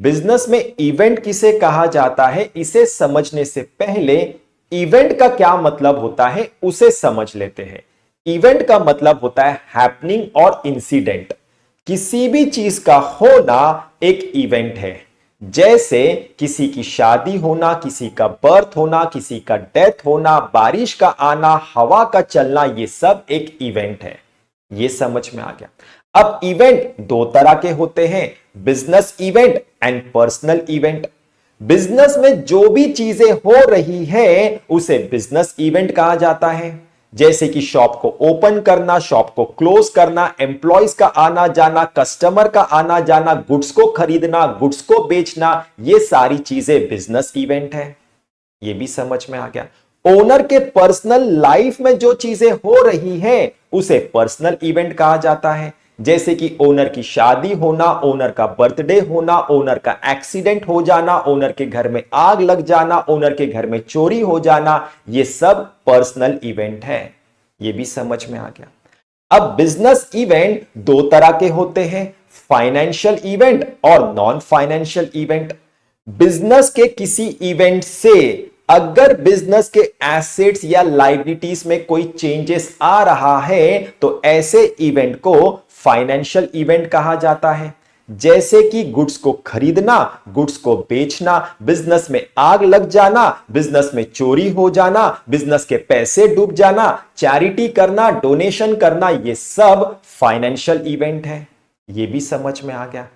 Business में event किसे कहा जाता है, इसे समझने से पहले इवेंट का क्या मतलब होता है उसे समझ लेते हैं। इवेंट का मतलब होता है हैपनिंग और इंसिडेंट। किसी भी चीज का होना एक इवेंट है। जैसे किसी की शादी होना, किसी का बर्थ होना, किसी का डेथ होना, बारिश का आना, हवा का चलना, ये सब एक इवेंट है। ये समझ में आ गया। अब इवेंट दो तरह के होते हैं, business event and personal event. Business में जो भी चीजें हो रही है उसे बिजनेस इवेंट कहा जाता है। जैसे कि शॉप को ओपन करना, शॉप को क्लोज करना, एम्प्लॉयज का आना जाना, कस्टमर का आना जाना, गुड्स को खरीदना, गुड्स को बेचना, ये सारी चीजें बिजनेस इवेंट है। ये भी समझ में आ गया। ओनर के पर्सनल लाइफ में जो चीजें हो रही हैं उसे पर्सनल इवेंट कहा जाता है। जैसे कि ओनर की शादी होना, ओनर का बर्थडे होना, ओनर का एक्सीडेंट हो जाना, ओनर के घर में आग लग जाना, ओनर के घर में चोरी हो जाना, ये सब पर्सनल इवेंट है। ये भी समझ में आ गया। अब बिजनेस इवेंट दो तरह के होते हैं, फाइनेंशियल इवेंट और नॉन फाइनेंशियल इवेंट। बिजनेस के किसी इवेंट से अगर बिजनेस के एसेट्स या लायबिलिटीज में कोई चेंजेस आ रहा है तो ऐसे इवेंट को फाइनेंशियल इवेंट कहा जाता है। जैसे कि गुड्स को खरीदना, गुड्स को बेचना, बिजनेस में आग लग जाना, बिजनेस में चोरी हो जाना, बिजनेस के पैसे डूब जाना, चैरिटी करना, डोनेशन करना, ये सब फाइनेंशियल इवेंट है। ये भी समझ में आ गया।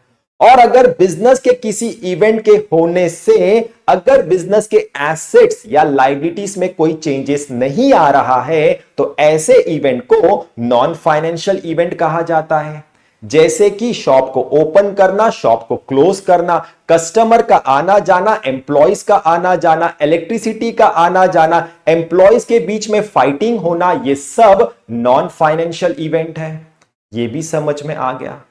और अगर बिजनेस के किसी इवेंट के होने से अगर बिजनेस के एसेट्स या लायबिलिटीज में कोई चेंजेस नहीं आ रहा है तो ऐसे इवेंट को नॉन फाइनेंशियल इवेंट कहा जाता है। जैसे कि शॉप को ओपन करना, शॉप को क्लोज करना, कस्टमर का आना जाना, एम्प्लॉयज का आना जाना, इलेक्ट्रिसिटी का आना जाना, एम्प्लॉयज के बीच में फाइटिंग होना, ये सब नॉन फाइनेंशियल इवेंट है। ये भी समझ में आ गया।